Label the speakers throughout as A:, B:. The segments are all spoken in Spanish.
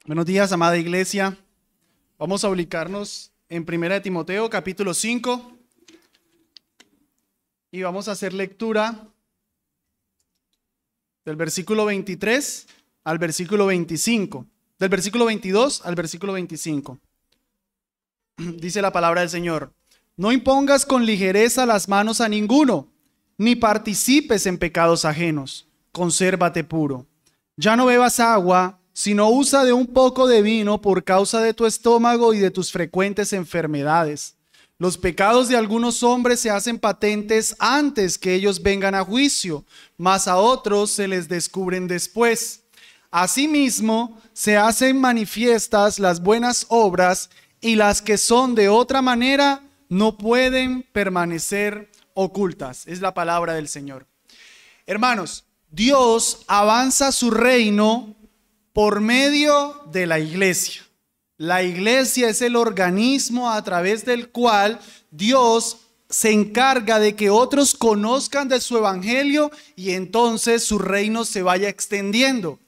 A: Buenos días, amada iglesia. Vamos a ubicarnos en 1 Timoteo, capítulo 5, y vamos a hacer lectura del versículo 23 al versículo 25, del versículo 22 al versículo 25. Dice la palabra del Señor: No impongas con ligereza las manos a ninguno, ni participes en pecados ajenos. Consérvate puro. Ya no bebas agua, sino usa de un poco de vino por causa de tu estómago y de tus frecuentes enfermedades. Los pecados de algunos hombres se hacen patentes antes que ellos vengan a juicio, mas a otros se les descubren después. Asimismo, se hacen manifiestas las buenas obras, y las que son de otra manera no pueden permanecer ocultas. Es la palabra del Señor. Hermanos, Dios avanza su reino por medio de la iglesia. La iglesia es el organismo a través del cual Dios se encarga de que otros conozcan de su evangelio y entonces su reino se vaya extendiendo.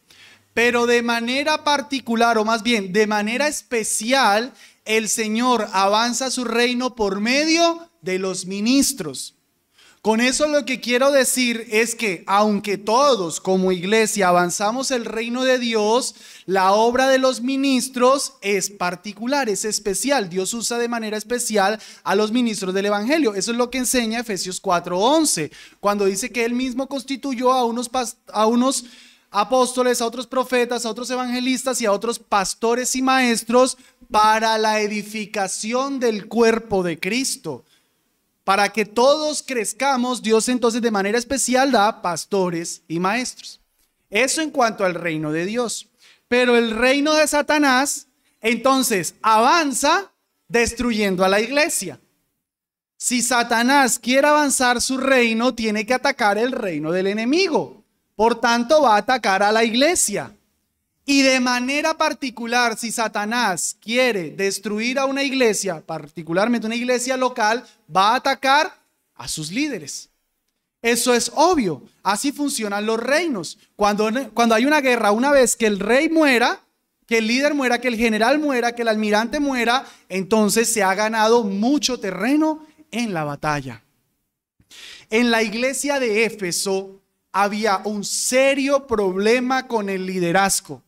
A: Pero de manera particular, o más bien de manera especial, el Señor avanza su reino por medio de los ministros. Con eso lo que quiero decir es que aunque todos como iglesia avanzamos el reino de Dios, la obra de los ministros es particular, es especial. Dios usa de manera especial a los ministros del evangelio. Eso es lo que enseña Efesios 4:11, cuando dice que Él mismo constituyó a unos apóstoles, a otros profetas, a otros evangelistas y a otros pastores y maestros para la edificación del cuerpo de Cristo. Para que todos crezcamos, Dios entonces de manera especial da pastores y maestros. Eso en cuanto al reino de Dios. Pero el reino de Satanás entonces avanza destruyendo a la iglesia. Si Satanás quiere avanzar su reino, tiene que atacar el reino del enemigo. Por tanto, va a atacar a la iglesia. Y de manera particular, si Satanás quiere destruir a una iglesia, particularmente una iglesia local, va a atacar a sus líderes. Eso es obvio. Así funcionan los reinos. Cuando hay una guerra, una vez que el rey muera, que el líder muera, que el general muera, que el almirante muera, entonces se ha ganado mucho terreno en la batalla. En la iglesia de Éfeso había un serio problema con el liderazgo.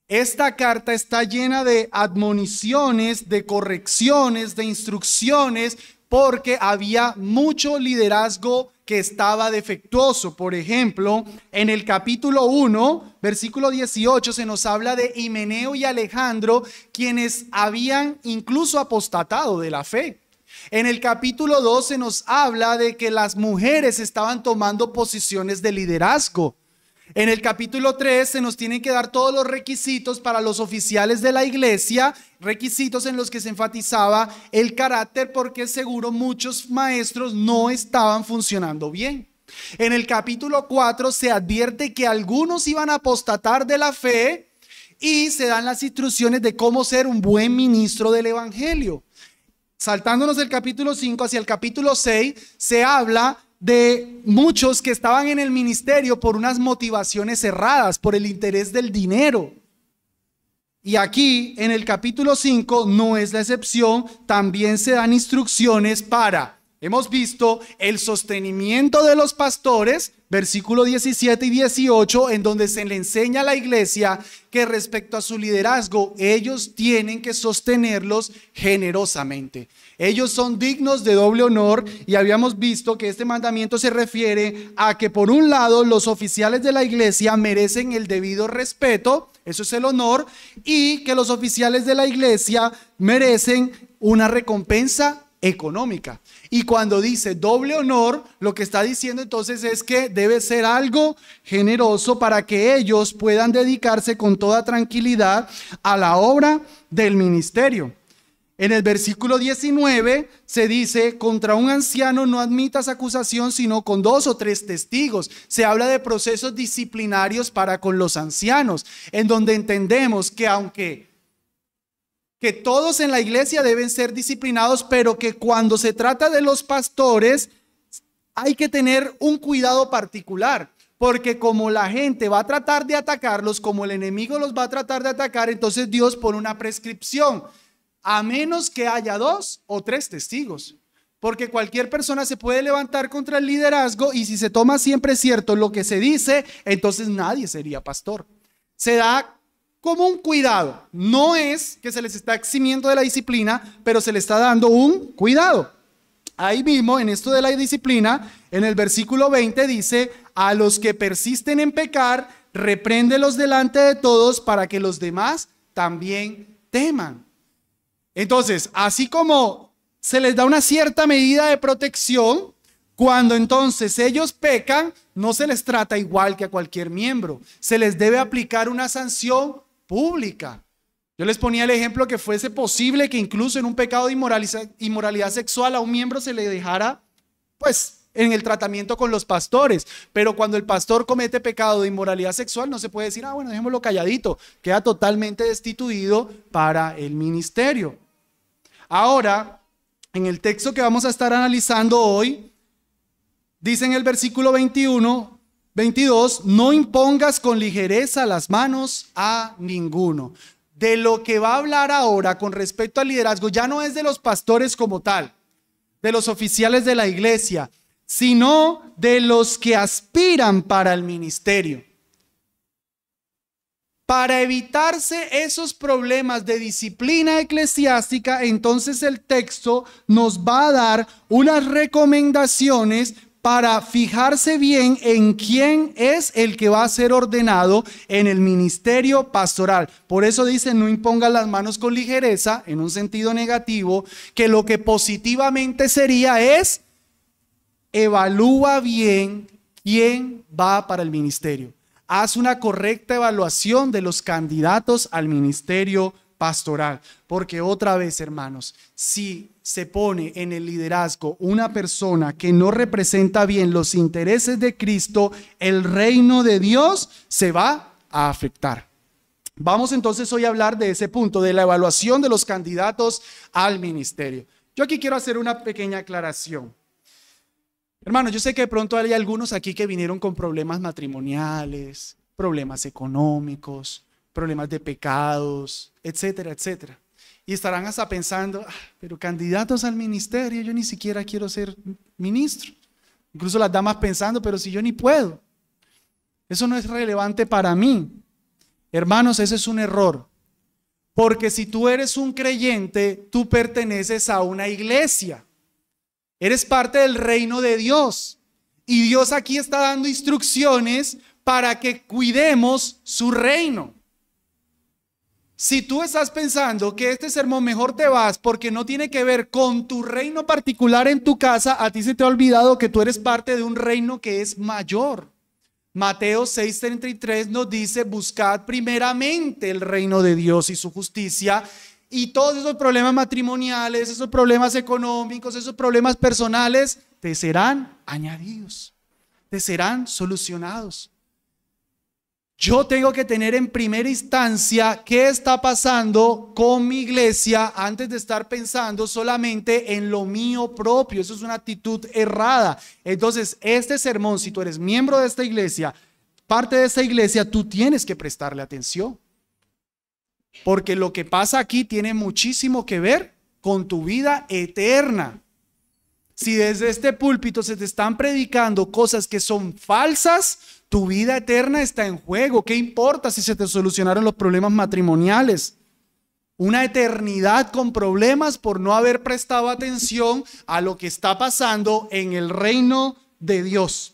A: Esta carta está llena de admoniciones, de correcciones, de instrucciones, porque había mucho liderazgo que estaba defectuoso. Por ejemplo, en el capítulo 1, versículo 18, se nos habla de Himeneo y Alejandro, quienes habían incluso apostatado de la fe. En el capítulo 2 se nos habla de que las mujeres estaban tomando posiciones de liderazgo. En el capítulo 3 se nos tienen que dar todos los requisitos para los oficiales de la iglesia, requisitos en los que se enfatizaba el carácter, porque seguro muchos maestros no estaban funcionando bien. En el capítulo 4 se advierte que algunos iban a apostatar de la fe y se dan las instrucciones de cómo ser un buen ministro del evangelio. Saltándonos del capítulo 5 hacia el capítulo 6, se habla de muchos que estaban en el ministerio por unas motivaciones erradas, por el interés del dinero. Y aquí en el capítulo 5 no es la excepción, también se dan instrucciones para, hemos visto, el sostenimiento de los pastores, versículos 17 y 18, en donde se le enseña a la iglesia que respecto a su liderazgo, ellos tienen que sostenerlos generosamente. Ellos son dignos de doble honor, y habíamos visto que este mandamiento se refiere a que por un lado los oficiales de la iglesia merecen el debido respeto, eso es el honor, y que los oficiales de la iglesia merecen una recompensa económica. Y cuando dice doble honor, lo que está diciendo entonces es que debe ser algo generoso para que ellos puedan dedicarse con toda tranquilidad a la obra del ministerio. En el versículo 19 se dice: contra un anciano no admitas acusación sino con 2 o 3 testigos. Se habla de procesos disciplinarios para con los ancianos, en donde entendemos que aunque todos en la iglesia deben ser disciplinados, pero que cuando se trata de los pastores hay que tener un cuidado particular, porque como la gente va a tratar de atacarlos, como el enemigo los va a tratar de atacar, entonces Dios pone una prescripción, a menos que haya 2 o 3 testigos. Porque cualquier persona se puede levantar contra el liderazgo y si se toma siempre cierto lo que se dice, entonces nadie sería pastor. Se da como un cuidado. No es que se les está eximiendo de la disciplina, pero se le está dando un cuidado. Ahí mismo, en esto de la disciplina, en el versículo 20 dice, a los que persisten en pecar, repréndelos delante de todos para que los demás también teman. Entonces, así como se les da una cierta medida de protección, cuando entonces ellos pecan, no se les trata igual que a cualquier miembro. Se les debe aplicar una sanción pública. Yo les ponía el ejemplo que fuese posible que incluso en un pecado de inmoralidad sexual a un miembro se le dejara, pues, en el tratamiento con los pastores. Pero cuando el pastor comete pecado de inmoralidad sexual, no se puede decir, bueno, dejémoslo calladito. Queda totalmente destituido para el ministerio. Ahora, en el texto que vamos a estar analizando hoy, dice en el versículo 22, no impongas con ligereza las manos a ninguno. De lo que va a hablar ahora con respecto al liderazgo, ya no es de los pastores como tal, de los oficiales de la iglesia, sino de los que aspiran para el ministerio. Para evitarse esos problemas de disciplina eclesiástica, entonces el texto nos va a dar unas recomendaciones para fijarse bien en quién es el que va a ser ordenado en el ministerio pastoral. Por eso dice, no impongan las manos con ligereza, en un sentido negativo, que lo que positivamente sería es, evalúa bien quién va para el ministerio. Haz una correcta evaluación de los candidatos al ministerio pastoral, porque otra vez, hermanos, si se pone en el liderazgo una persona que no representa bien los intereses de Cristo, el reino de Dios se va a afectar. Vamos entonces hoy a hablar de ese punto, de la evaluación de los candidatos al ministerio. Yo aquí quiero hacer una pequeña aclaración. Hermanos, yo sé que de pronto hay algunos aquí que vinieron con problemas matrimoniales, problemas económicos, problemas de pecados, etcétera, etcétera. Y estarán hasta pensando, pero candidatos al ministerio, yo ni siquiera quiero ser ministro. Incluso las damas pensando, pero si yo ni puedo. Eso no es relevante para mí. Hermanos, ese es un error. Porque si tú eres un creyente, tú perteneces a una iglesia. Eres parte del reino de Dios. Y Dios aquí está dando instrucciones para que cuidemos su reino. Si tú estás pensando que este sermón mejor te vas porque no tiene que ver con tu reino particular en tu casa, a ti se te ha olvidado que tú eres parte de un reino que es mayor. Mateo 6:33 nos dice, buscad primeramente el reino de Dios y su justicia, y todos esos problemas matrimoniales, esos problemas económicos, esos problemas personales, te serán añadidos, te serán solucionados. Yo tengo que tener en primera instancia qué está pasando con mi iglesia antes de estar pensando solamente en lo mío propio. Eso es una actitud errada. Entonces, este sermón, si tú eres miembro de esta iglesia, parte de esta iglesia, tú tienes que prestarle atención. Porque lo que pasa aquí tiene muchísimo que ver con tu vida eterna. Si desde este púlpito se te están predicando cosas que son falsas, tu vida eterna está en juego. ¿Qué importa si se te solucionaron los problemas matrimoniales? Una eternidad con problemas por no haber prestado atención a lo que está pasando en el reino de Dios.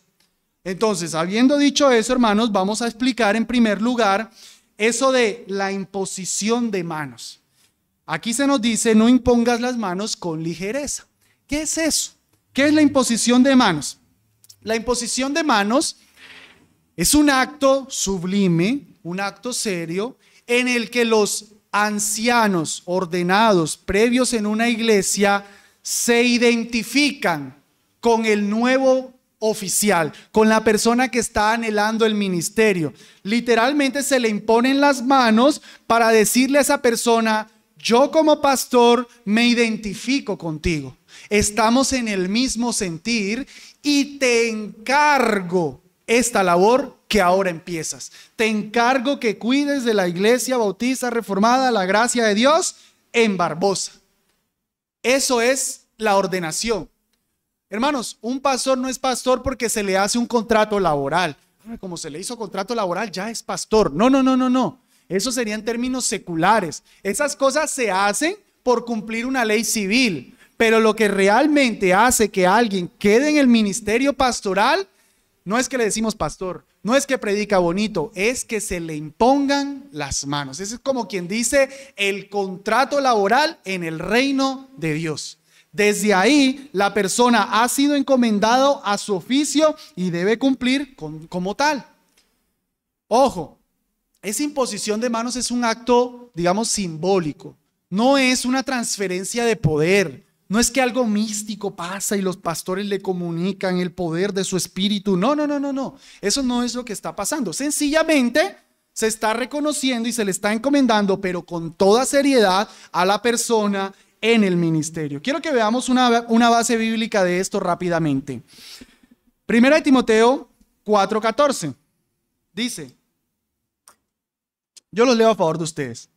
A: Entonces, habiendo dicho eso, hermanos, vamos a explicar en primer lugar eso de la imposición de manos. Aquí se nos dice, no impongas las manos con ligereza. ¿Qué es eso? ¿Qué es la imposición de manos? La imposición de manos es un acto sublime, un acto serio, en el que los ancianos ordenados previos en una iglesia se identifican con el nuevo oficial, con la persona que está anhelando el ministerio. Literalmente se le imponen las manos para decirle a esa persona, yo como pastor me identifico contigo. Estamos en el mismo sentir y te encargo esta labor que ahora empiezas. Te encargo que cuides de la Iglesia Bautista Reformada, la gracia de Dios, en Barbosa. Eso es la ordenación. Hermanos, un pastor no es pastor porque se le hace un contrato laboral. Como se le hizo contrato laboral, ya es pastor. No, no, no, no, no. Eso sería en términos seculares. Esas cosas se hacen por cumplir una ley civil. Pero lo que realmente hace que alguien quede en el ministerio pastoral, no es que le decimos pastor, no es que predica bonito, es que se le impongan las manos. Ese es como quien dice el contrato laboral en el reino de Dios. Desde ahí la persona ha sido encomendado a su oficio y debe cumplir como tal. Ojo, esa imposición de manos es un acto, digamos, simbólico. No es una transferencia de poder. No es que algo místico pasa y los pastores le comunican el poder de su espíritu. No, no, no, no, no. Eso no es lo que está pasando. Sencillamente se está reconociendo y se le está encomendando, pero con toda seriedad, a la persona en el ministerio. Quiero que veamos una base bíblica de esto rápidamente. Primera de Timoteo 4:14. Dice, yo los leo a favor de ustedes.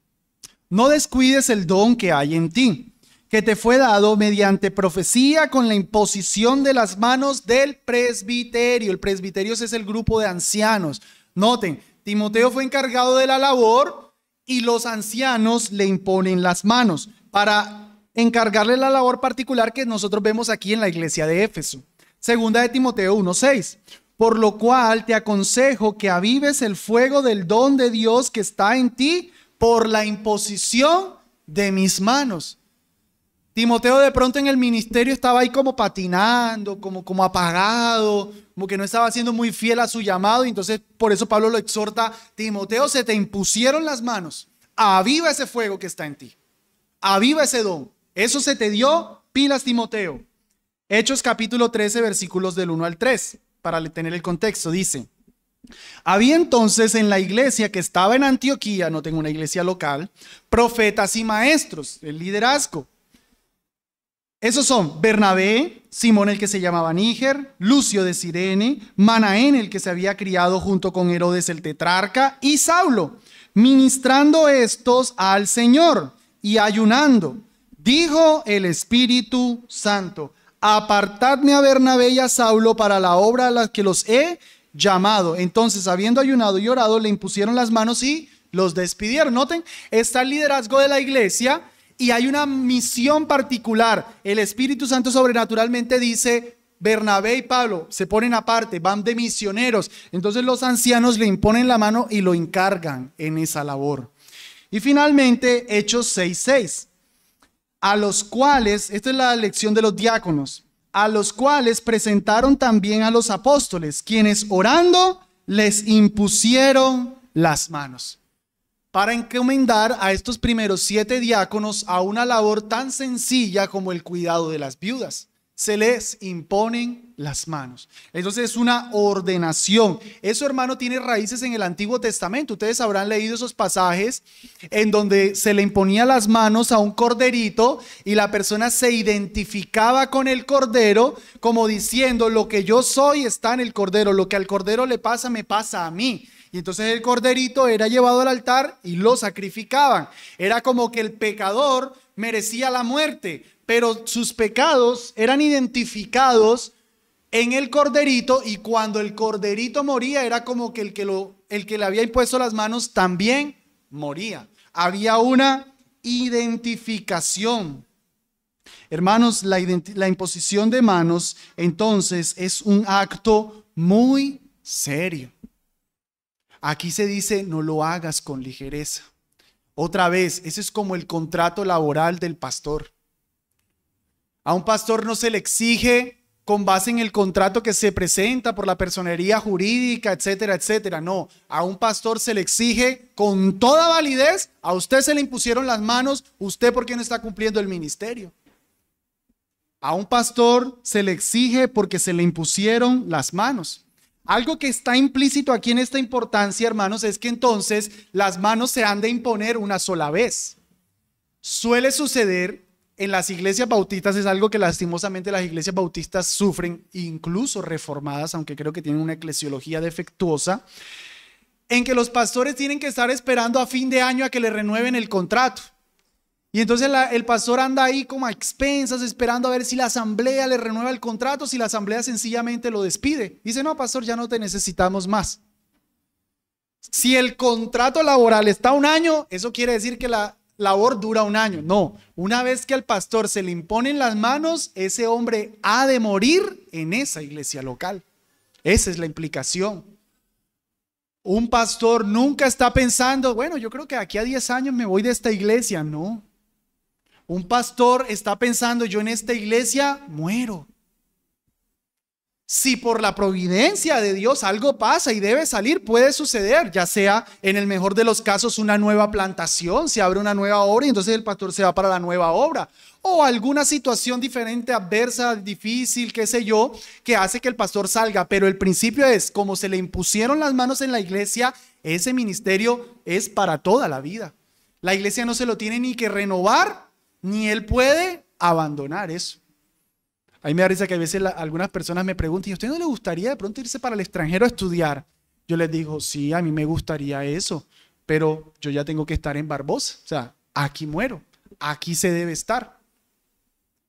A: No descuides el don que hay en ti, que te fue dado mediante profecía con la imposición de las manos del presbiterio. El presbiterio es el grupo de ancianos. Noten, Timoteo fue encargado de la labor y los ancianos le imponen las manos para encargarle la labor particular que nosotros vemos aquí en la iglesia de Éfeso. Segunda de Timoteo 1:6. Por lo cual te aconsejo que avives el fuego del don de Dios que está en ti por la imposición de mis manos. Timoteo de pronto en el ministerio estaba ahí como patinando, como apagado, como que no estaba siendo muy fiel a su llamado, y entonces por eso Pablo lo exhorta: Timoteo, se te impusieron las manos, aviva ese fuego que está en ti, aviva ese don, eso se te dio, pilas Timoteo. Hechos capítulo 13 versículos del 1 al 3, para tener el contexto, dice: había entonces en la iglesia que estaba en Antioquía, no tengo una iglesia local, profetas y maestros, el liderazgo. Esos son Bernabé, Simón el que se llamaba Níger, Lucio de Cirene, Manaén el que se había criado junto con Herodes el tetrarca y Saulo. Ministrando estos al Señor y ayunando, dijo el Espíritu Santo: apartadme a Bernabé y a Saulo para la obra a la que los he llamado. Entonces, habiendo ayunado y orado, le impusieron las manos y los despidieron. Noten, está el liderazgo de la iglesia y hay una misión particular. El Espíritu Santo sobrenaturalmente dice: Bernabé y Pablo se ponen aparte, van de misioneros. Entonces los ancianos le imponen la mano y lo encargan en esa labor. Y finalmente, Hechos 6:6. A los cuales, esta es la lección de los diáconos, a los cuales presentaron también a los apóstoles, quienes orando les impusieron las manos, para encomendar a estos primeros 7 diáconos a una labor tan sencilla como el cuidado de las viudas. Se les imponen las manos. Entonces es una ordenación. Eso, hermano, tiene raíces en el Antiguo Testamento. Ustedes habrán leído esos pasajes en donde se le imponía las manos a un corderito y la persona se identificaba con el cordero como diciendo: lo que yo soy está en el cordero, lo que al cordero le pasa me pasa a mí. Y entonces el corderito era llevado al altar y lo sacrificaban. Era como que el pecador merecía la muerte, pero sus pecados eran identificados en el corderito, y cuando el corderito moría era como que el que le había impuesto las manos también moría. Había una identificación. Hermanos, la imposición de manos entonces es un acto muy serio. Aquí se dice: no lo hagas con ligereza. Otra vez, ese es como el contrato laboral del pastor. A un pastor no se le exige con base en el contrato que se presenta por la personería jurídica, etcétera, etcétera. No, a un pastor se le exige con toda validez: a usted se le impusieron las manos, ¿usted por qué no está cumpliendo el ministerio? A un pastor se le exige porque se le impusieron las manos. Algo que está implícito aquí en esta importancia, hermanos, es que entonces las manos se han de imponer una sola vez. Suele suceder en las iglesias bautistas es algo que lastimosamente las iglesias bautistas sufren, incluso reformadas, aunque creo que tienen una eclesiología defectuosa, en que los pastores tienen que estar esperando a fin de año a que le renueven el contrato. Y entonces el pastor anda ahí como a expensas esperando a ver si la asamblea le renueva el contrato, si la asamblea sencillamente lo despide. Dice, no, pastor, ya no te necesitamos más. Si el contrato laboral está un año, eso quiere decir que la labor dura un año. No, una vez que al pastor se le imponen las manos, ese hombre ha de morir en esa iglesia local. Esa es la implicación. Un pastor nunca está pensando, bueno, yo creo que aquí a 10 años me voy de esta iglesia. No. Un pastor está pensando, yo en esta iglesia muero. Si por la providencia de Dios algo pasa y debe salir, puede suceder, ya sea en el mejor de los casos una nueva plantación, se abre una nueva obra y entonces el pastor se va para la nueva obra, o alguna situación diferente, adversa, difícil, qué sé yo, que hace que el pastor salga. Pero el principio es, como se le impusieron las manos en la iglesia, ese ministerio es para toda la vida. La iglesia no se lo tiene ni que renovar, ni él puede abandonar eso. A mí me da risa que a veces algunas personas me preguntan, ¿y a usted no le gustaría de pronto irse para el extranjero a estudiar? Yo les digo, sí, a mí me gustaría eso, pero yo ya tengo que estar en Barbosa. O sea, aquí muero, aquí se debe estar.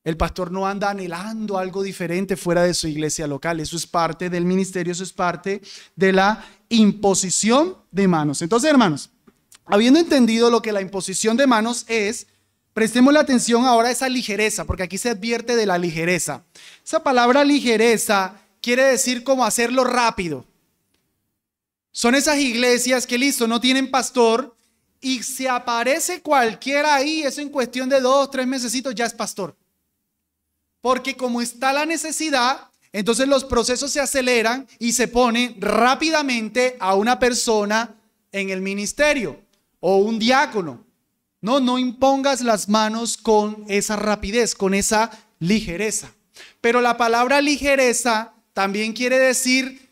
A: El pastor no anda anhelando algo diferente fuera de su iglesia local. Eso es parte del ministerio, eso es parte de la imposición de manos. Entonces, hermanos, habiendo entendido lo que la imposición de manos es, prestemos la atención ahora a esa ligereza, porque aquí se advierte de la ligereza. Esa palabra ligereza quiere decir como hacerlo rápido. Son esas iglesias que listo, no tienen pastor y se aparece cualquiera ahí, eso en cuestión de 2 o 3 mesecitos ya es pastor. Porque como está la necesidad, entonces los procesos se aceleran y se pone rápidamente a una persona en el ministerio o un diácono. No impongas las manos con esa rapidez, con esa ligereza. Pero la palabra ligereza también quiere decir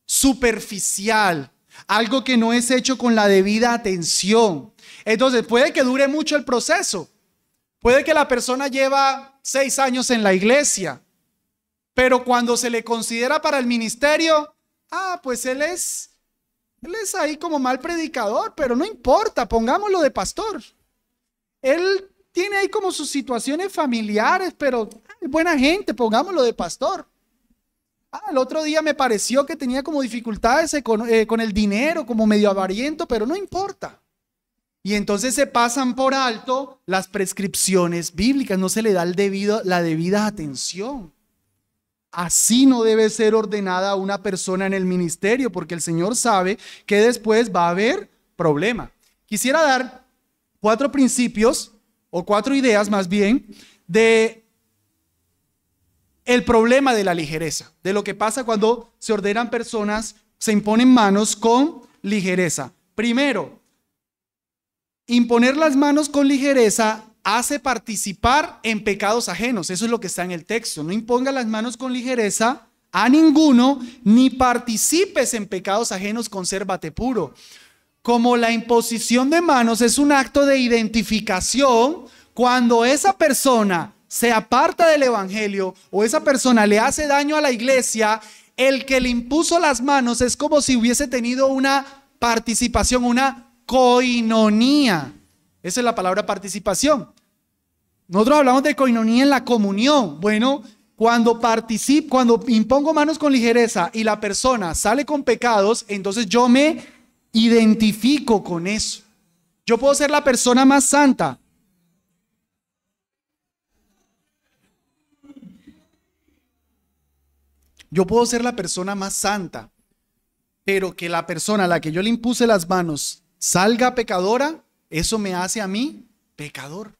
A: superficial, algo que no es hecho con la debida atención. Entonces puede que dure mucho el proceso. Puede que la persona lleva 6 años en la iglesia, pero cuando se le considera para el ministerio, pues él es ahí como mal predicador, pero no importa, pongámoslo de pastor. Él tiene ahí como sus situaciones familiares, pero es buena gente, pongámoslo de pastor. El otro día me pareció que tenía como dificultades con el dinero, como medio avariento, pero no importa. Y entonces se pasan por alto las prescripciones bíblicas, no se le da la debida atención. Así no debe ser ordenada una persona en el ministerio, porque el Señor sabe que después va a haber problema. Quisiera dar 4 principios, o 4 ideas más bien, de el problema de la ligereza, de lo que pasa cuando se ordenan personas, se imponen manos con ligereza. Primero, imponer las manos con ligereza hace participar en pecados ajenos. Eso es lo que está en el texto. No imponga las manos con ligereza a ninguno, ni participes en pecados ajenos, consérvate puro. Como la imposición de manos es un acto de identificación, cuando esa persona se aparta del evangelio o esa persona le hace daño a la iglesia, el que le impuso las manos es como si hubiese tenido una participación, una coinonía. Esa es la palabra participación. Nosotros hablamos de coinonía en la comunión. Bueno, cuando impongo manos con ligereza y la persona sale con pecados, entonces yo me identifico con eso. Yo puedo ser la persona más santa. Yo puedo ser la persona más santa, pero que la persona a la que yo le impuse las manos salga pecadora, eso me hace a mí pecador.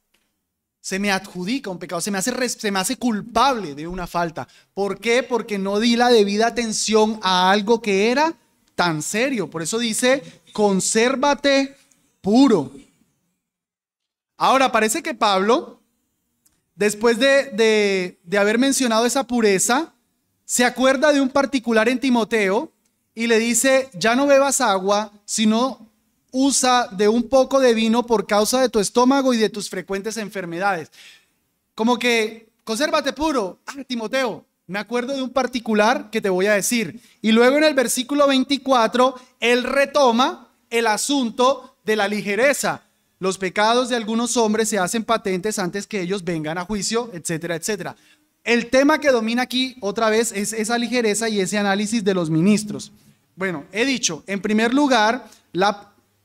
A: Se me adjudica un pecado, se me hace culpable de una falta. ¿Por qué? Porque no di la debida atención a algo que era tan serio. Por eso dice, consérvate puro. Ahora, parece que Pablo, después de haber mencionado esa pureza, se acuerda de un particular en Timoteo y le dice, ya no bebas agua, sino usa de un poco de vino por causa de tu estómago y de tus frecuentes enfermedades. como que, consérvate puro. Ah, Timoteo, me acuerdo de un particular que te voy a decir. Y luego en el versículo 24, él retoma el asunto de la ligereza. Los pecados de algunos hombres se hacen patentes antes que ellos vengan a juicio, etcétera, etcétera. El tema que domina aquí otra vez es esa ligereza y ese análisis de los ministros. Bueno, he dicho, en primer lugar,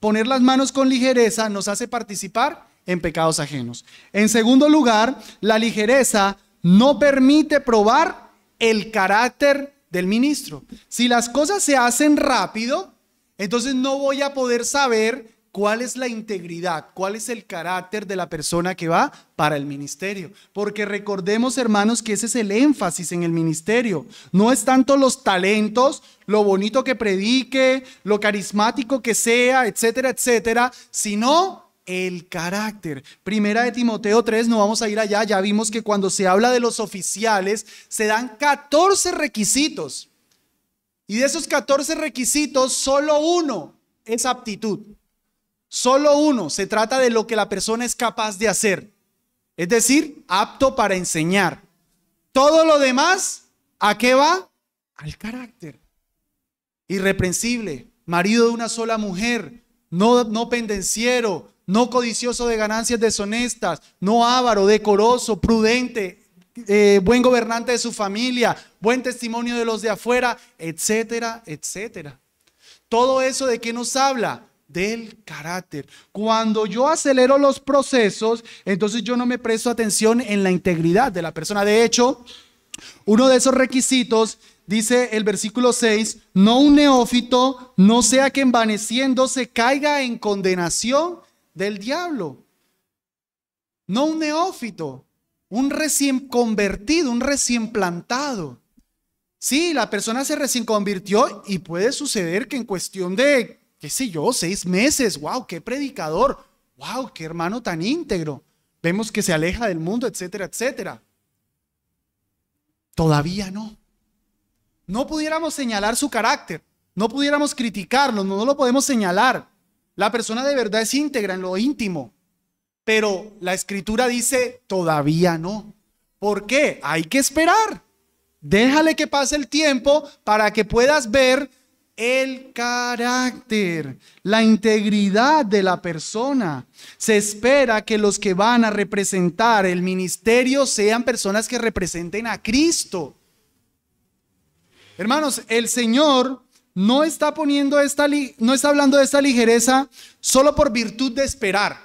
A: poner las manos con ligereza nos hace participar en pecados ajenos. En segundo lugar, la ligereza no permite probar el carácter del ministro. Si las cosas se hacen rápido, entonces no voy a poder saber cuál es la integridad, cuál es el carácter de la persona que va para el ministerio. Porque recordemos, hermanos, que ese es el énfasis en el ministerio. No es tanto los talentos, lo bonito que predique, lo carismático que sea, etcétera, etcétera, sino el carácter. Primera de Timoteo 3, no vamos a ir allá, ya vimos que cuando se habla de los oficiales, se dan 14 requisitos. Y de esos 14 requisitos, solo uno es aptitud. Solo uno, se trata de lo que la persona es capaz de hacer. Es decir, apto para enseñar. Todo lo demás, ¿a qué va? Al carácter. Irreprensible, marido de una sola mujer, no pendenciero, no codicioso de ganancias deshonestas, no avaro, decoroso, prudente, buen gobernante de su familia, buen testimonio de los de afuera, etcétera, etcétera. Todo eso, ¿de qué nos habla? Del carácter. Cuando yo acelero los procesos, entonces yo no me presto atención en la integridad de la persona. De hecho, uno de esos requisitos, dice el versículo 6, no un neófito, no sea que envaneciéndose caiga en condenación del diablo. No un neófito, un recién convertido, un recién plantado. Sí, la persona se recién convirtió y puede suceder que en cuestión de, qué sé yo, 6 meses, wow, qué predicador, wow, qué hermano tan íntegro. Vemos que se aleja del mundo, etcétera, etcétera. Todavía no. No pudiéramos señalar su carácter, no pudiéramos criticarlo, no lo podemos señalar. La persona de verdad es íntegra en lo íntimo, pero la escritura dice todavía no. ¿Por qué? Hay que esperar. Déjale que pase el tiempo para que puedas ver el carácter, la integridad de la persona. Se espera que los que van a representar el ministerio sean personas que representen a Cristo. Hermanos, el Señor no está no está hablando de esta ligereza solo por virtud de esperar.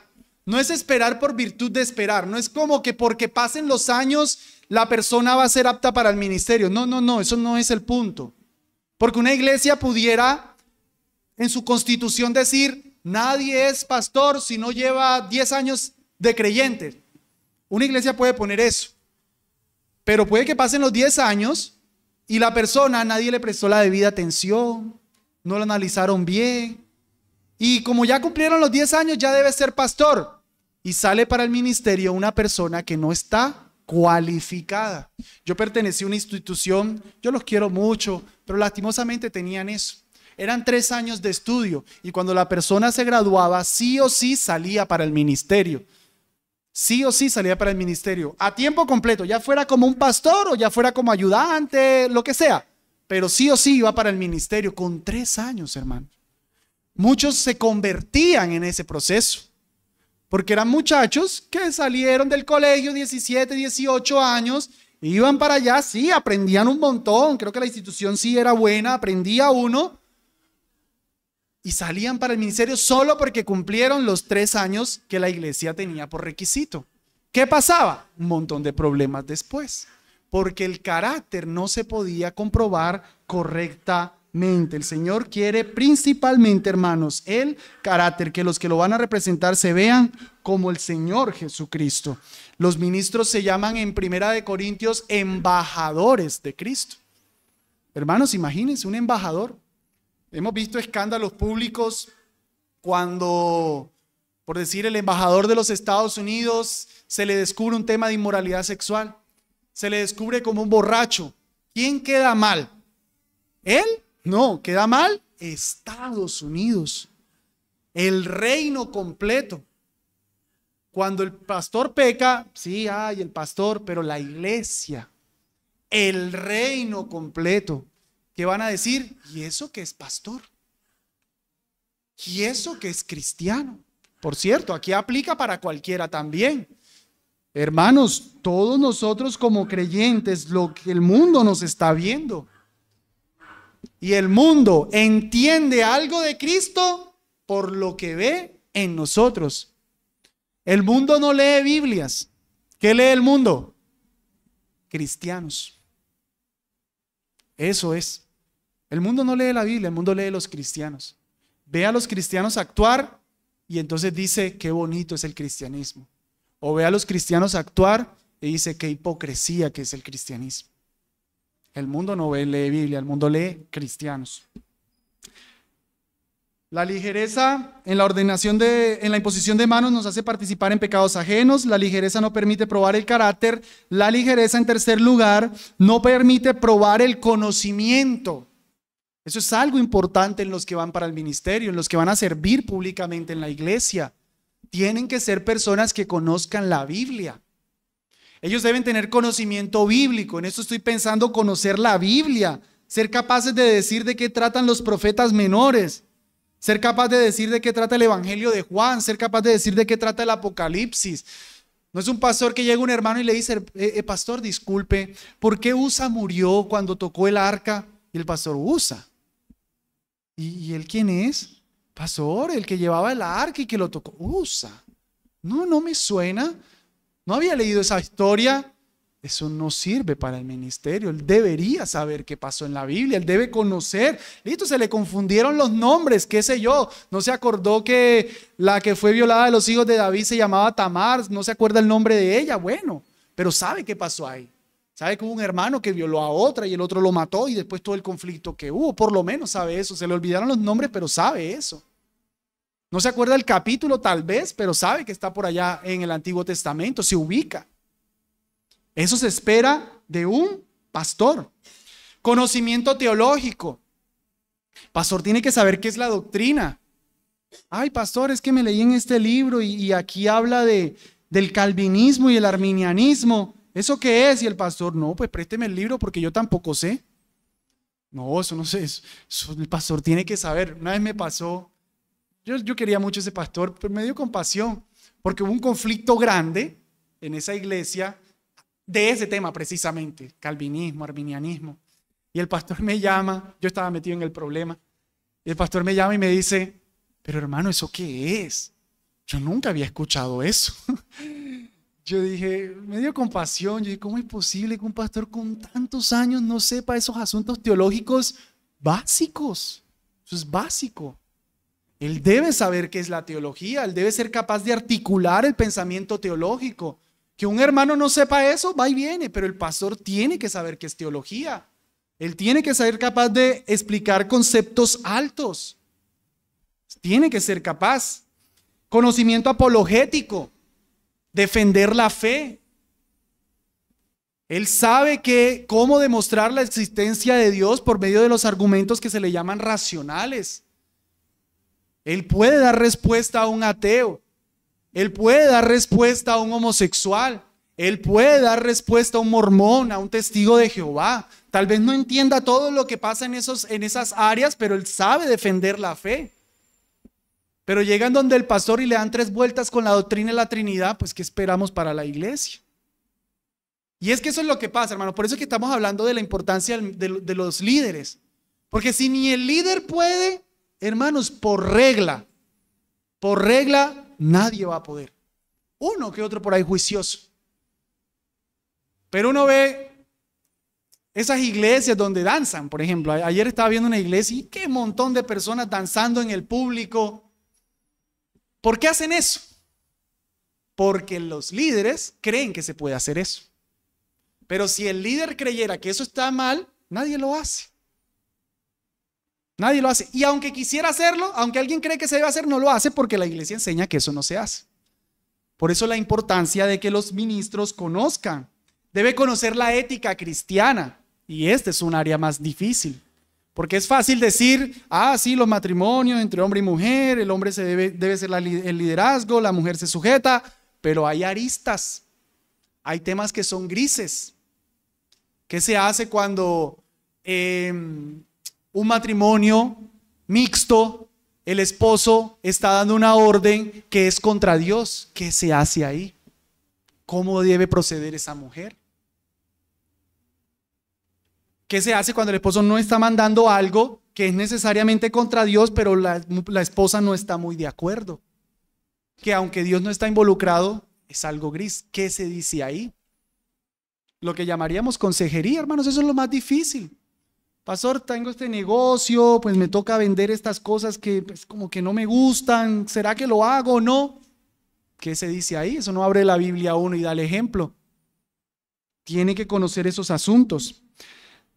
A: No es esperar por virtud de esperar. No es como que porque pasen los años la persona va a ser apta para el ministerio. No, eso no es el punto. Porque una iglesia pudiera en su constitución decir, nadie es pastor si no lleva 10 años de creyente. Una iglesia puede poner eso. Pero puede que pasen los 10 años y la persona, nadie le prestó la debida atención, no lo analizaron bien. Y como ya cumplieron los 10 años, ya debe ser pastor. Y sale para el ministerio una persona que no está cualificada. Yo pertenecí a una institución, yo los quiero mucho, pero lastimosamente tenían eso. Eran 3 años de estudio y cuando la persona se graduaba, sí o sí salía para el ministerio. Sí o sí salía para el ministerio, a tiempo completo, ya fuera como un pastor o ya fuera como ayudante, lo que sea. Pero sí o sí iba para el ministerio con 3 años, hermano. Muchos se convertían en ese proceso. Porque eran muchachos que salieron del colegio 17, 18 años, iban para allá, sí, aprendían un montón, creo que la institución sí era buena, aprendía uno, y salían para el ministerio solo porque cumplieron los 3 años que la iglesia tenía por requisito. ¿Qué pasaba? Un montón de problemas después, porque el carácter no se podía comprobar correctamente. El Señor quiere principalmente, hermanos, el carácter, que los que lo van a representar se vean como el Señor Jesucristo. Los ministros se llaman en Primera de Corintios embajadores de Cristo. Hermanos, imagínense un embajador. Hemos visto escándalos públicos cuando, por decir, el embajador de los Estados Unidos se le descubre un tema de inmoralidad sexual. Se le descubre como un borracho. ¿Quién queda mal? ¿Él? No, queda mal Estados Unidos, el reino completo. Cuando el pastor peca, sí, el pastor, pero la iglesia, el reino completo, ¿qué van a decir? ¿Y eso que es pastor? ¿Y eso que es cristiano? Por cierto, aquí aplica para cualquiera también. Hermanos, todos nosotros como creyentes, lo que el mundo nos está viendo. Y el mundo entiende algo de Cristo por lo que ve en nosotros. El mundo no lee Biblias. ¿Qué lee el mundo? Cristianos. Eso es. El mundo no lee la Biblia, el mundo lee los cristianos. Ve a los cristianos actuar y entonces dice qué bonito es el cristianismo. O ve a los cristianos actuar y dice qué hipocresía que es el cristianismo. El mundo no lee Biblia, el mundo lee cristianos. La ligereza en la imposición de manos nos hace participar en pecados ajenos. La ligereza no permite probar el carácter. La ligereza, en tercer lugar, no permite probar el conocimiento. Eso es algo importante en los que van para el ministerio, en los que van a servir públicamente en la iglesia. Tienen que ser personas que conozcan la Biblia. Ellos deben tener conocimiento bíblico. En esto estoy pensando conocer la Biblia, ser capaces de decir de qué tratan los profetas menores, ser capaz de decir de qué trata el Evangelio de Juan, ser capaz de decir de qué trata el Apocalipsis. No es un pastor que llega un hermano y le dice, pastor, disculpe, ¿por qué Usa murió cuando tocó el arca? Y el pastor, Usa. ¿Y él quién es? Pastor, el que llevaba el arca y que lo tocó. Usa. No me suena. No había leído esa historia. Eso no sirve para el ministerio. Él debería saber qué pasó en la Biblia. Él debe conocer. Listo, se le confundieron los nombres, qué sé yo. No se acordó que la que fue violada de los hijos de David se llamaba Tamar. No se acuerda el nombre de ella. Bueno, pero sabe qué pasó ahí. Sabe que hubo un hermano que violó a otra y el otro lo mató y después todo el conflicto que hubo. Por lo menos sabe eso. Se le olvidaron los nombres, pero sabe eso. No se acuerda el capítulo tal vez, pero sabe que está por allá en el Antiguo Testamento. Se ubica. Eso se espera de un pastor. Conocimiento teológico. Pastor tiene que saber qué es la doctrina. Ay, pastor, es que me leí en este libro y aquí habla del calvinismo y el arminianismo. ¿Eso qué es? Y el pastor, no, pues présteme el libro porque yo tampoco sé. No, eso no sé. Eso el pastor tiene que saber. Una vez me pasó, yo quería mucho ese pastor, pero me dio compasión porque hubo un conflicto grande en esa iglesia de ese tema precisamente, calvinismo, arminianismo. Y el pastor me llama, yo estaba metido en el problema, y el pastor me llama y me dice, pero hermano, ¿eso qué es? Yo nunca había escuchado eso. Yo dije, me dio compasión, yo dije, ¿cómo es posible que un pastor con tantos años no sepa esos asuntos teológicos básicos? Eso es básico. Él debe saber qué es la teología, él debe ser capaz de articular el pensamiento teológico. Que un hermano no sepa eso, va y viene, pero el pastor tiene que saber qué es teología. Él tiene que ser capaz de explicar conceptos altos. Tiene que ser capaz. Conocimiento apologético, defender la fe. Él sabe cómo demostrar la existencia de Dios por medio de los argumentos que se le llaman racionales. Él puede dar respuesta a un ateo. Él puede dar respuesta a un homosexual. Él puede dar respuesta a un mormón, a un testigo de Jehová. Tal vez no entienda todo lo que pasa en esas áreas, pero él sabe defender la fe. Pero llegan donde el pastor y le dan 3 vueltas con la doctrina de la Trinidad, pues ¿qué esperamos para la iglesia? Y es que eso es lo que pasa, hermano. Por eso es que estamos hablando de la importancia de los líderes. Porque si ni el líder puede, hermanos, por regla, nadie va a poder. Uno que otro por ahí juicioso. Pero uno ve esas iglesias donde danzan, por ejemplo. Ayer estaba viendo una iglesia y qué montón de personas danzando en el público. ¿Por qué hacen eso? Porque los líderes creen que se puede hacer eso. Pero si el líder creyera que eso está mal, nadie lo hace. Nadie lo hace. Y aunque quisiera hacerlo, aunque alguien cree que se debe hacer, no lo hace porque la iglesia enseña que eso no se hace. Por eso la importancia de que los ministros conozcan. Debe conocer la ética cristiana. Y este es un área más difícil. Porque es fácil decir, sí, los matrimonios entre hombre y mujer, el hombre debe ser el liderazgo, la mujer se sujeta. pero hay aristas, hay temas que son grises. ¿Qué se hace cuando un matrimonio mixto, el esposo está dando una orden que es contra Dios? ¿Qué se hace ahí? ¿Cómo debe proceder esa mujer? ¿Qué se hace cuando el esposo no está mandando algo que es necesariamente contra Dios, pero la esposa no está muy de acuerdo? Que aunque Dios no está involucrado, es algo gris. ¿Qué se dice ahí? Lo que llamaríamos consejería, hermanos, eso es lo más difícil. Pastor, tengo este negocio, pues me toca vender estas cosas que pues, como que no me gustan. ¿Será que lo hago o no? ¿Qué se dice ahí? Eso no abre la Biblia a uno y da el ejemplo. Tiene que conocer esos asuntos.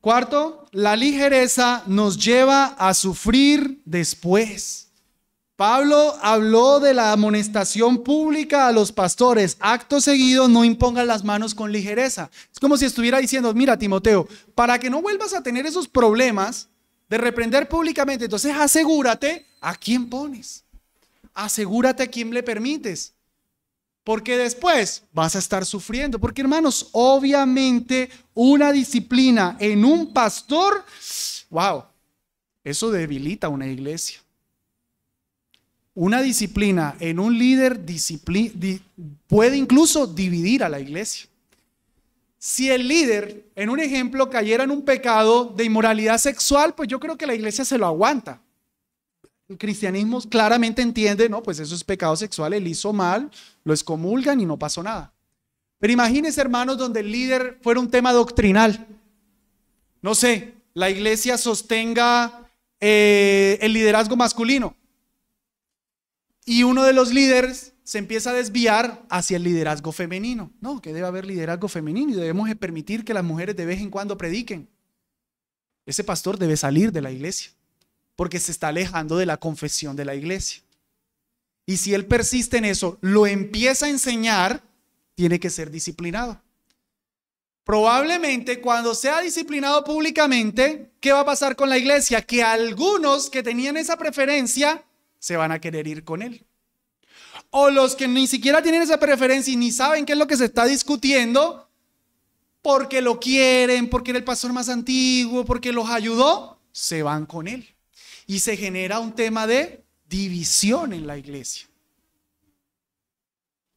A: Cuarto, la ligereza nos lleva a sufrir después. Pablo habló de la amonestación pública a los pastores. Acto seguido, no impongan las manos con ligereza. Es como si estuviera diciendo, mira, Timoteo, para que no vuelvas a tener esos problemas de reprender públicamente, entonces asegúrate a quién pones. Asegúrate a quién le permites. Porque después vas a estar sufriendo. Porque, hermanos, obviamente una disciplina en un pastor, wow, eso debilita una iglesia. Una disciplina en un líder puede incluso dividir a la iglesia. Si el líder, en un ejemplo, cayera en un pecado de inmoralidad sexual, pues yo creo que la iglesia se lo aguanta. El cristianismo claramente entiende, no, pues eso es pecado sexual, él hizo mal, lo excomulgan y no pasó nada. Pero imagínense, hermanos, donde el líder fuera un tema doctrinal. No sé, la iglesia sostenga el liderazgo masculino y uno de los líderes se empieza a desviar hacia el liderazgo femenino. No, que debe haber liderazgo femenino y debemos permitir que las mujeres de vez en cuando prediquen. Ese pastor debe salir de la iglesia, porque se está alejando de la confesión de la iglesia. Y si él persiste en eso, lo empieza a enseñar, tiene que ser disciplinado. Probablemente cuando sea disciplinado públicamente, ¿qué va a pasar con la iglesia? Que algunos que tenían esa preferencia se van a querer ir con él. O los que ni siquiera tienen esa preferencia y ni saben qué es lo que se está discutiendo, porque lo quieren, porque era el pastor más antiguo, porque los ayudó, se van con él. Y se genera un tema de división en la iglesia.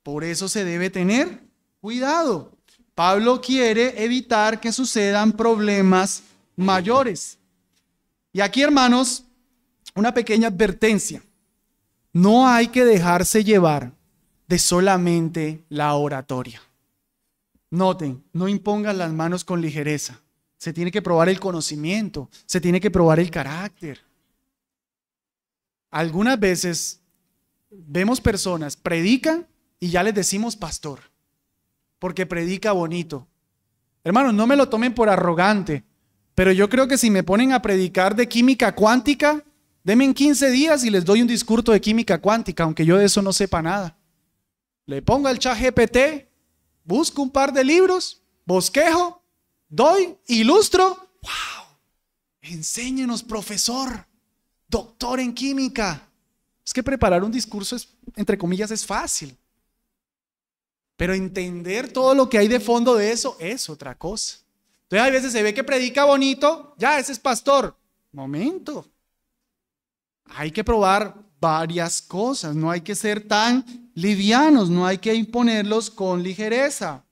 A: Por eso se debe tener cuidado. Pablo quiere evitar que sucedan problemas mayores. Y aquí, hermanos, una pequeña advertencia. No hay que dejarse llevar de solamente la oratoria. Noten, no impongan las manos con ligereza. Se tiene que probar el conocimiento, se tiene que probar el carácter. Algunas veces vemos personas, predican y ya les decimos pastor, porque predica bonito. Hermanos, no me lo tomen por arrogante, pero yo creo que si me ponen a predicar de química cuántica, denme en 15 días y les doy un discurso de química cuántica, aunque yo de eso no sepa nada. Le pongo al ChatGPT, busco un par de libros, bosquejo, doy, ilustro. ¡Wow! Enséñenos, profesor. Doctor en química. Es que preparar un discurso es, entre comillas, es fácil. Pero entender todo lo que hay de fondo de eso es otra cosa. Entonces hay veces se ve que predica bonito, ya ese es pastor. Momento. Hay que probar varias cosas, no hay que ser tan livianos, no hay que imponerlos con ligereza.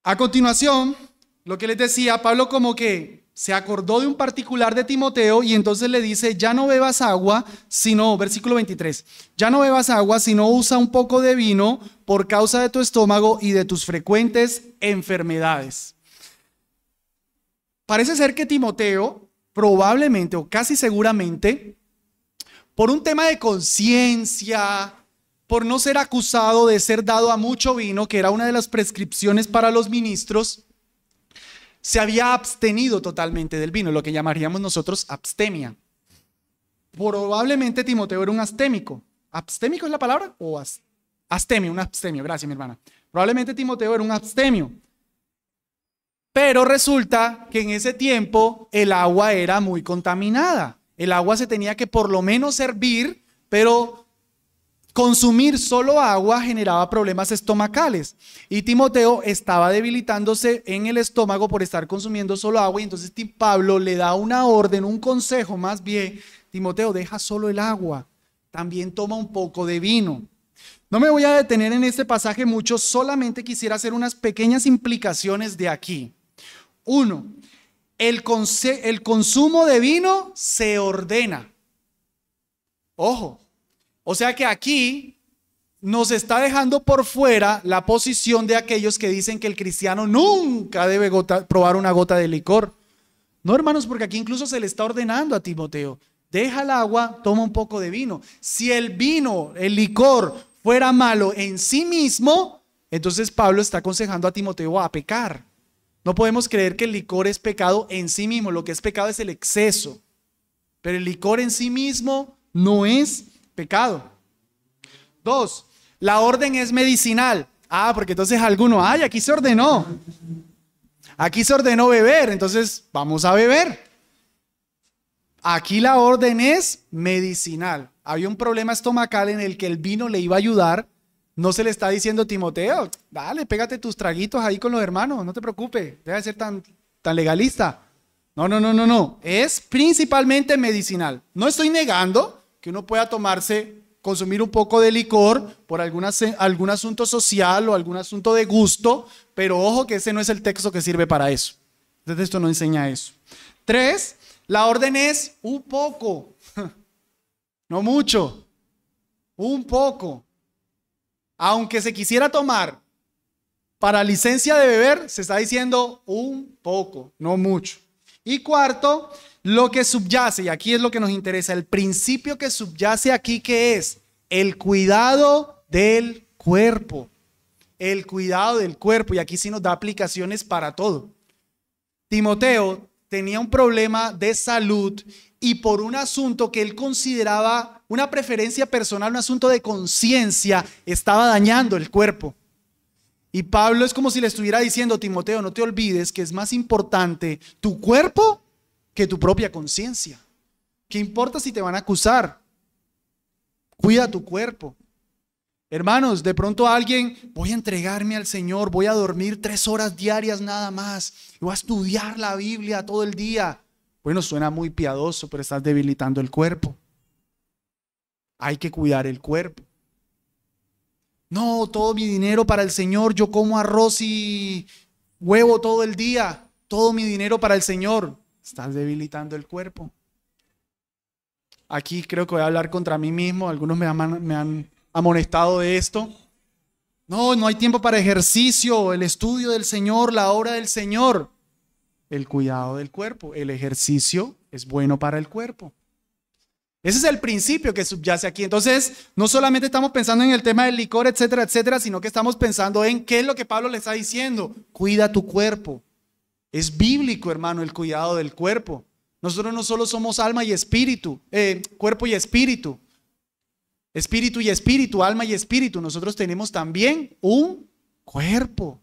A: A continuación, lo que les decía, Pablo como que se acordó de un particular de Timoteo y entonces le dice, ya no bebas agua, sino, versículo 23, ya no bebas agua, sino usa un poco de vino por causa de tu estómago y de tus frecuentes enfermedades. Parece ser que Timoteo, probablemente o casi seguramente, por un tema de conciencia, por no ser acusado de ser dado a mucho vino, que era una de las prescripciones para los ministros, se había abstenido totalmente del vino, lo que llamaríamos nosotros abstemia. Probablemente Timoteo era un astémico. ¿Abstémico es la palabra? ¿O astemio? Un abstemio, gracias mi hermana. Probablemente Timoteo era un abstemio. Pero resulta que en ese tiempo el agua era muy contaminada. El agua se tenía que por lo menos hervir, pero Consumir solo agua generaba problemas estomacales y Timoteo estaba debilitándose en el estómago por estar consumiendo solo agua, y entonces Pablo le da una orden, un consejo más bien: Timoteo, deja solo el agua, también toma un poco de vino. No me voy a detener en este pasaje mucho, solamente quisiera hacer unas pequeñas implicaciones de aquí. Uno, el consumo de vino se ordena. Ojo. O sea que aquí nos está dejando por fuera la posición de aquellos que dicen que el cristiano nunca debe probar una gota de licor. No, hermanos, porque aquí incluso se le está ordenando a Timoteo: deja el agua, toma un poco de vino. Si el vino, el licor, fuera malo en sí mismo, entonces Pablo está aconsejando a Timoteo a pecar. No podemos creer que el licor es pecado en sí mismo. Lo que es pecado es el exceso, pero el licor en sí mismo no es pecado. 2, la orden es medicinal. Porque entonces alguno, aquí se ordenó. Aquí se ordenó beber, entonces vamos a beber. Aquí la orden es medicinal. Había un problema estomacal en el que el vino le iba a ayudar. No se le está diciendo: Timoteo, dale, pégate tus traguitos ahí con los hermanos, no te preocupes, deja de ser tan legalista. No. Es principalmente medicinal. No estoy negando que uno pueda consumir un poco de licor por algún asunto social o algún asunto de gusto, pero ojo que ese no es el texto que sirve para eso. Entonces esto no enseña eso. 3, la orden es un poco, no mucho, un poco. Aunque se quisiera tomar para licencia de beber, se está diciendo un poco, no mucho. Y 4, lo que subyace, y aquí es lo que nos interesa, el principio que subyace aquí, ¿qué es? El cuidado del cuerpo. El cuidado del cuerpo, y aquí sí nos da aplicaciones para todo. Timoteo tenía un problema de salud y por un asunto que él consideraba una preferencia personal, un asunto de conciencia, estaba dañando el cuerpo. Y Pablo es como si le estuviera diciendo: Timoteo, no te olvides que es más importante tu cuerpo que tu propia conciencia. ¿Qué importa si te van a acusar? Cuida tu cuerpo. Hermanos, de pronto alguien: voy a entregarme al Señor, voy a dormir 3 horas diarias nada más, voy a estudiar la Biblia todo el día. Bueno, suena muy piadoso, pero estás debilitando el cuerpo. Hay que cuidar el cuerpo. No, todo mi dinero para el Señor, yo como arroz y huevo todo el día, todo mi dinero para el Señor. Estás debilitando el cuerpo. Aquí creo que voy a hablar contra mí mismo. Algunos me han amonestado de esto. No hay tiempo para ejercicio, el estudio del Señor, la obra del Señor. El cuidado del cuerpo, el ejercicio es bueno para el cuerpo. Ese es el principio que subyace aquí. Entonces, no solamente estamos pensando en el tema del licor, etcétera, etcétera, sino que estamos pensando en qué es lo que Pablo le está diciendo. Cuida tu cuerpo. Es bíblico, hermano, el cuidado del cuerpo. Nosotros no solo somos alma y espíritu, cuerpo y espíritu. Espíritu y espíritu, alma y espíritu. Nosotros tenemos también un cuerpo.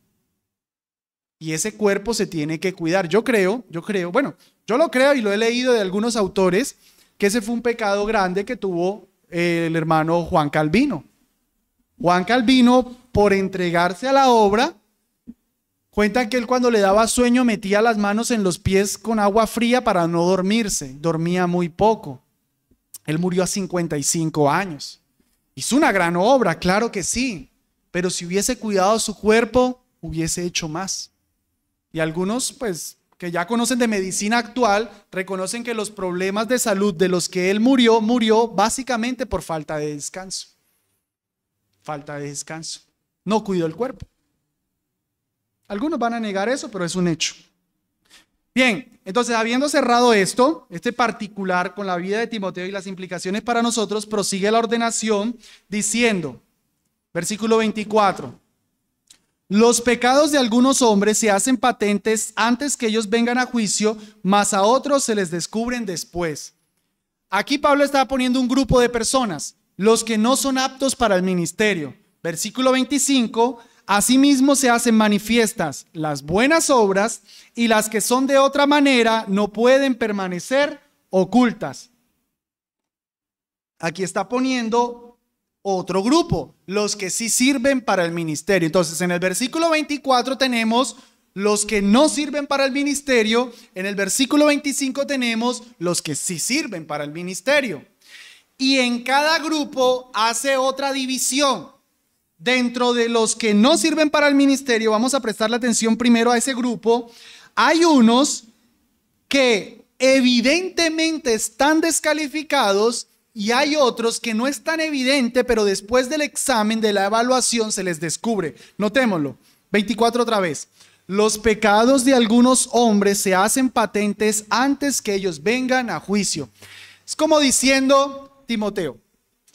A: Y ese cuerpo se tiene que cuidar. Yo lo creo y lo he leído de algunos autores, que ese fue un pecado grande que tuvo el hermano Juan Calvino. Juan Calvino, por entregarse a la obra, cuentan que él cuando le daba sueño metía las manos en los pies con agua fría para no dormirse. Dormía muy poco. Él murió a 55 años. Hizo una gran obra, claro que sí, pero si hubiese cuidado su cuerpo, hubiese hecho más. Y algunos, pues, que ya conocen de medicina actual, reconocen que los problemas de salud de los que él murió básicamente por falta de descanso. Falta de descanso. No cuidó el cuerpo. Algunos van a negar eso, pero es un hecho. Bien, entonces habiendo cerrado este particular con la vida de Timoteo y las implicaciones para nosotros, prosigue la ordenación diciendo, versículo 24, los pecados de algunos hombres se hacen patentes antes que ellos vengan a juicio, mas a otros se les descubren después. Aquí Pablo está poniendo un grupo de personas, los que no son aptos para el ministerio. Versículo 25, asimismo se hacen manifiestas las buenas obras y las que son de otra manera no pueden permanecer ocultas. Aquí está poniendo otro grupo, los que sí sirven para el ministerio. Entonces, en el versículo 24 tenemos los que no sirven para el ministerio. En el versículo 25 tenemos los que sí sirven para el ministerio. Y en cada grupo hace otra división. Dentro de los que no sirven para el ministerio, vamos a prestarle atención primero a ese grupo. Hay unos que evidentemente están descalificados y hay otros que no es tan evidente, pero después del examen, de la evaluación, se les descubre. Notémoslo. 24 otra vez. Los pecados de algunos hombres se hacen patentes antes que ellos vengan a juicio. Es como diciendo, Timoteo,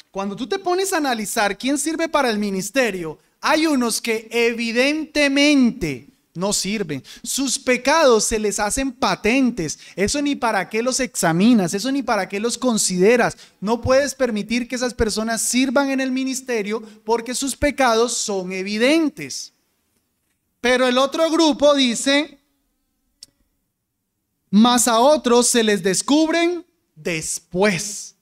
A: cuando tú te pones a analizar quién sirve para el ministerio, hay unos que evidentemente no sirven. Sus pecados se les hacen patentes. Eso ni para qué los examinas, eso ni para qué los consideras. No puedes permitir que esas personas sirvan en el ministerio porque sus pecados son evidentes. Pero el otro grupo dice, mas a otros se les descubren después.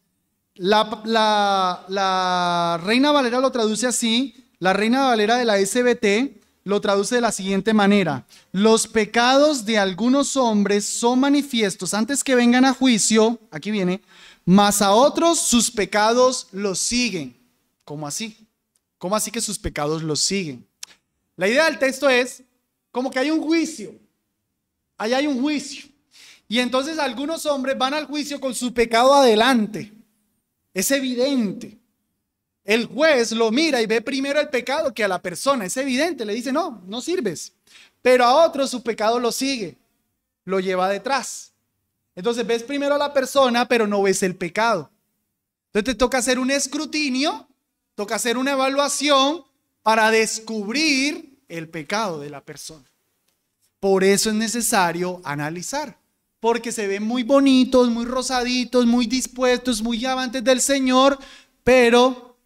A: La Reina Valera lo traduce así. La Reina Valera de la SBT lo traduce de la siguiente manera: los pecados de algunos hombres son manifiestos antes que vengan a juicio, aquí viene, mas a otros sus pecados los siguen. ¿Cómo así? ¿Cómo así que sus pecados los siguen? La idea del texto es como que hay un juicio. Allá hay un juicio. Y entonces algunos hombres van al juicio con su pecado adelante. Es evidente. El juez lo mira y ve primero el pecado que a la persona. Es evidente. Le dice, no, no sirves. Pero a otro su pecado lo sigue. Lo lleva detrás. Entonces ves primero a la persona, pero no ves el pecado. Entonces te toca hacer un escrutinio, toca hacer una evaluación para descubrir el pecado de la persona. Por eso es necesario analizar. Porque se ven muy bonitos, muy rosaditos, muy dispuestos, muy amantes del Señor, pero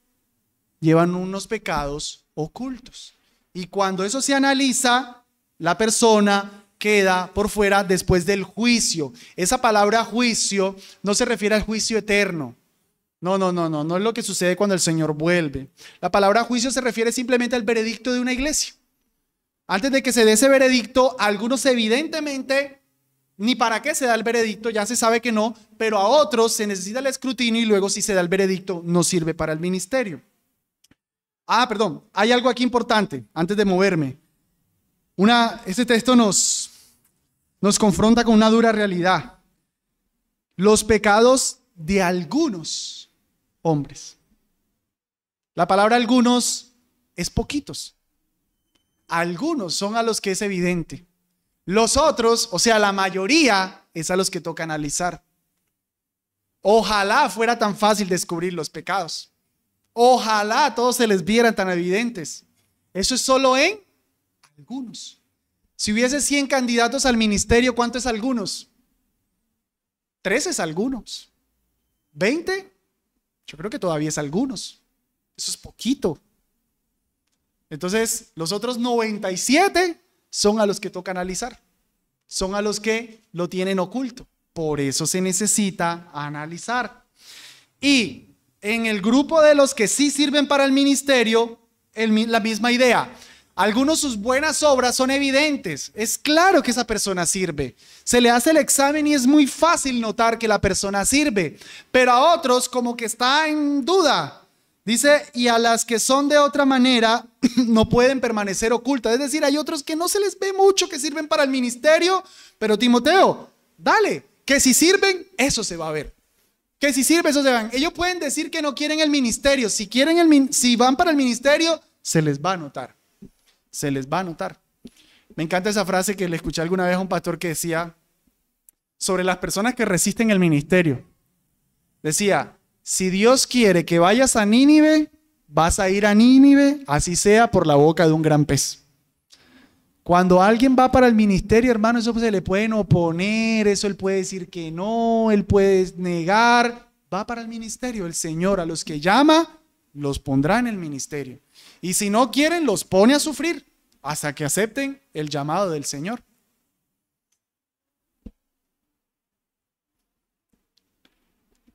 A: llevan unos pecados ocultos. Y cuando eso se analiza, la persona queda por fuera después del juicio. Esa palabra juicio no se refiere al juicio eterno. No es lo que sucede cuando el Señor vuelve. La palabra juicio se refiere simplemente al veredicto de una iglesia. Antes de que se dé ese veredicto, algunos evidentemente ni para qué se da el veredicto, ya se sabe que no, pero a otros se necesita el escrutinio y luego si se da el veredicto no sirve para el ministerio. Perdón, hay algo aquí importante antes de moverme. Este texto nos confronta con una dura realidad. Los pecados de algunos hombres. La palabra algunos es poquitos. Algunos son a los que es evidente. Los otros, o sea, la mayoría, es a los que toca analizar. Ojalá fuera tan fácil descubrir los pecados. Ojalá a todos se les vieran tan evidentes. Eso es solo en algunos. Si hubiese 100 candidatos al ministerio, ¿cuánto es algunos? 3 es algunos. 20, yo creo que todavía es algunos. Eso es poquito. Entonces, los otros 97 son a los que toca analizar. Son a los que lo tienen oculto. Por eso se necesita analizar. Y en el grupo de los que sí sirven para el ministerio, la misma idea. Algunos sus buenas obras son evidentes. Es claro que esa persona sirve. Se le hace el examen y es muy fácil notar que la persona sirve. Pero a otros como que está en duda. Dice, y a las que son de otra manera no pueden permanecer ocultas. Es decir, hay otros que no se les ve mucho que sirven para el ministerio, pero Timoteo, dale, que si sirven, eso se va a ver. Que si sirven, eso se va a ver. Ellos pueden decir que no quieren el ministerio. Si van para el ministerio, se les va a notar. Se les va a notar. Me encanta esa frase que le escuché alguna vez a un pastor que decía sobre las personas que resisten el ministerio. Decía, si Dios quiere que vayas a Nínive, vas a ir a Nínive, así sea por la boca de un gran pez. Cuando alguien va para el ministerio, hermano, eso se le pueden oponer, eso él puede decir que no, él puede negar. Va para el ministerio. El Señor a los que llama, los pondrá en el ministerio. Y si no quieren, los pone a sufrir hasta que acepten el llamado del Señor.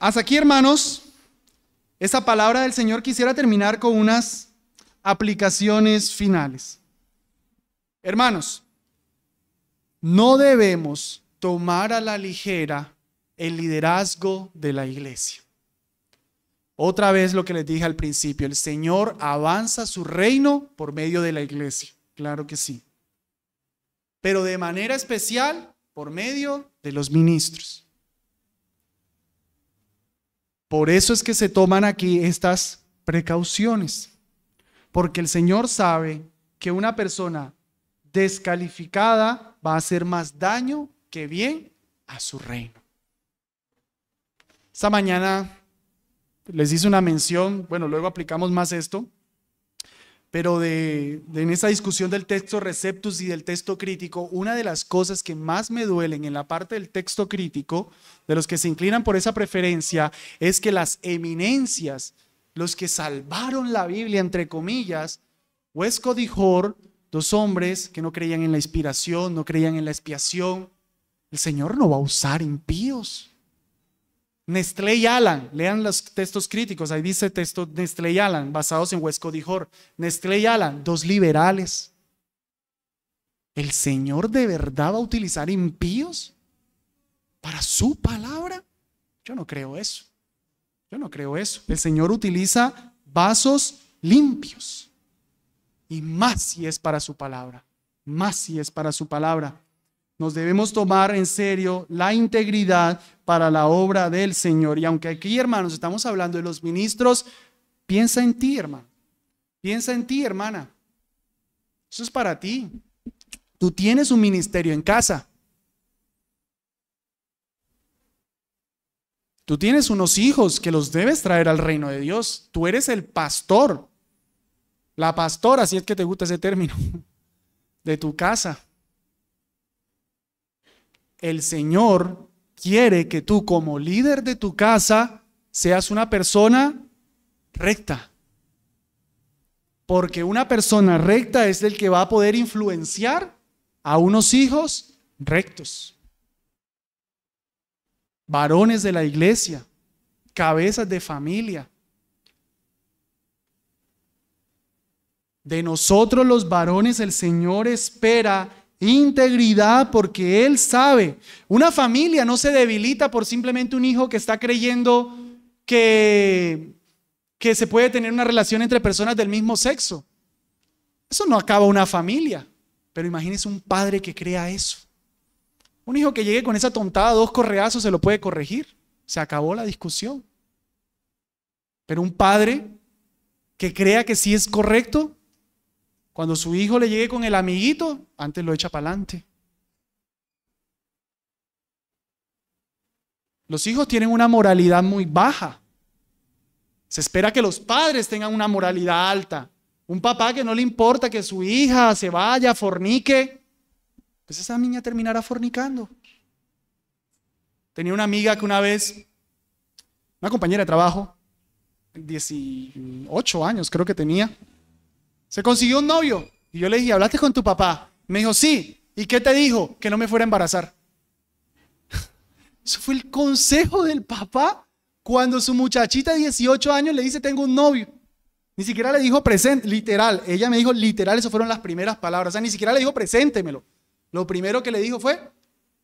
A: Hasta aquí, hermanos, esa palabra del Señor, quisiera terminar con unas aplicaciones finales. Hermanos, no debemos tomar a la ligera el liderazgo de la iglesia. Otra vez lo que les dije al principio, el Señor avanza su reino por medio de la iglesia. Claro que sí. Pero de manera especial por medio de los ministros. Por eso es que se toman aquí estas precauciones. Porque el Señor sabe que una persona descalificada va a hacer más daño que bien a su reino. Esta mañana les hice una mención, bueno, luego aplicamos más esto, pero en esa discusión del texto receptus y del texto crítico, una de las cosas que más me duelen en la parte del texto crítico, de los que se inclinan por esa preferencia, es que las eminencias, los que salvaron la Biblia, entre comillas, Westcott y Hoare, dos hombres que no creían en la inspiración, no creían en la expiación, el Señor no va a usar impíos. Nestlé y Alan, lean los textos críticos, ahí dice texto Nestlé y Alan, basados en Westcott y Hoare. Nestlé y Alan, dos liberales. ¿El Señor de verdad va a utilizar impíos para su palabra? Yo no creo eso. Yo no creo eso. El Señor utiliza vasos limpios. Y más si es para su palabra. Más si es para su palabra. Nos debemos tomar en serio la integridad para la obra del Señor. Y aunque aquí, hermanos, estamos hablando de los ministros, piensa en ti, hermano. Piensa en ti, hermana. Eso es para ti. Tú tienes un ministerio en casa. Tú tienes unos hijos que los debes traer al reino de Dios. Tú eres el pastor. La pastora, si es que te gusta ese término, de tu casa. El Señor quiere que tú como líder de tu casa seas una persona recta. Porque una persona recta es el que va a poder influenciar a unos hijos rectos. Varones de la iglesia, cabezas de familia. De nosotros los varones el Señor espera integridad porque Él sabe. Una familia no se debilita por simplemente un hijo que está creyendo que se puede tener una relación entre personas del mismo sexo. Eso no acaba una familia. Pero imagínese un padre que crea eso. Un hijo que llegue con esa tontada, 2 correazos, se lo puede corregir. Se acabó la discusión. Pero un padre que crea que sí es correcto, cuando su hijo le llegue con el amiguito, antes lo echa para adelante. Los hijos tienen una moralidad muy baja. Se espera que los padres tengan una moralidad alta. Un papá que no le importa que su hija se vaya, fornique, pues esa niña terminará fornicando. Tenía una amiga que una vez, una compañera de trabajo, 18 años creo que tenía, se consiguió un novio. Y yo le dije, ¿hablaste con tu papá? Me dijo, sí. ¿Y qué te dijo? Que no me fuera a embarazar. Eso fue el consejo del papá cuando su muchachita de 18 años le dice, tengo un novio. Ni siquiera le dijo presente, literal. Ella me dijo literal, esas fueron las primeras palabras. O sea, ni siquiera le dijo preséntemelo. Lo primero que le dijo fue,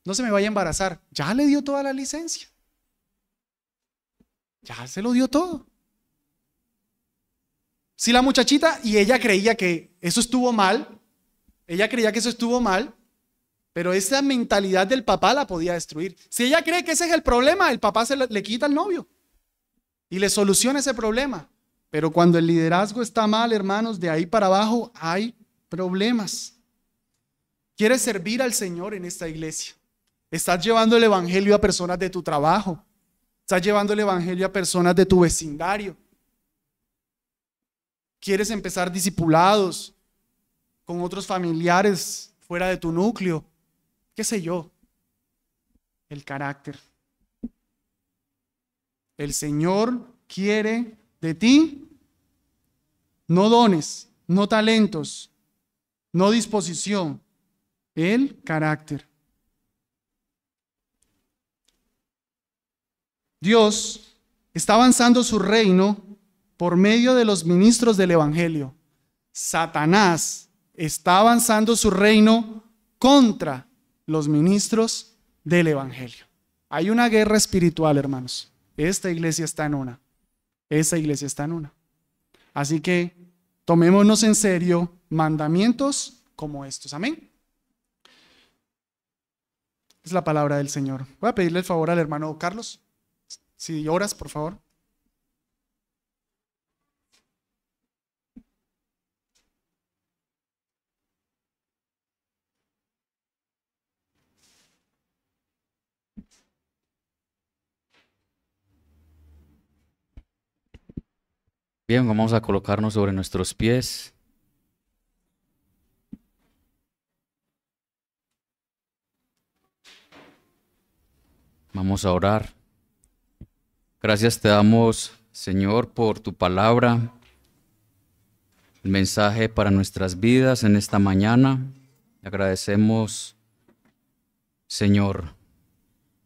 A: no se me vaya a embarazar. Ya le dio toda la licencia. Ya se lo dio todo. Si la muchachita, y ella creía que eso estuvo mal, pero esa mentalidad del papá la podía destruir. Si ella cree que ese es el problema, el papá le quita al novio y le soluciona ese problema. Pero cuando el liderazgo está mal, hermanos, de ahí para abajo hay problemas. ¿Quieres servir al Señor en esta iglesia? Estás llevando el evangelio a personas de tu trabajo. Estás llevando el evangelio a personas de tu vecindario. ¿Quieres empezar discipulados con otros familiares fuera de tu núcleo? ¿Qué sé yo? El carácter. El Señor quiere de ti no dones, no talentos, no disposición, el carácter. Dios está avanzando su reino por medio de los ministros del Evangelio. Satanás está avanzando su reino contra los ministros del Evangelio. Hay una guerra espiritual, hermanos. Esta iglesia está en una. Esa iglesia está en una. Así que tomémonos en serio mandamientos como estos. Amén. Es la palabra del Señor. Voy a pedirle el favor al hermano Carlos. Si oras, por favor.
B: Bien, vamos a colocarnos sobre nuestros pies. Vamos a orar. Gracias te damos, Señor, por tu palabra, el mensaje para nuestras vidas en esta mañana. Agradecemos, Señor,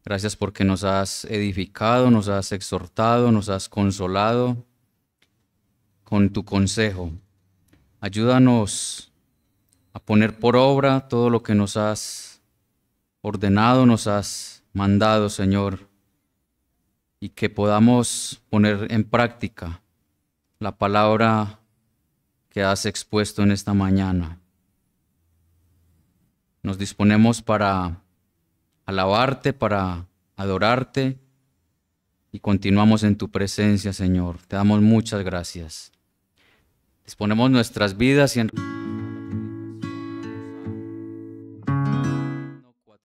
B: gracias porque nos has edificado, nos has exhortado, nos has consolado con tu consejo. Ayúdanos a poner por obra todo lo que nos has ordenado, nos has mandado, Señor, y que podamos poner en práctica la palabra que has expuesto en esta mañana. Nos disponemos para alabarte, para adorarte, y continuamos en tu presencia, Señor. Te damos muchas gracias. Disponemos nuestras vidas y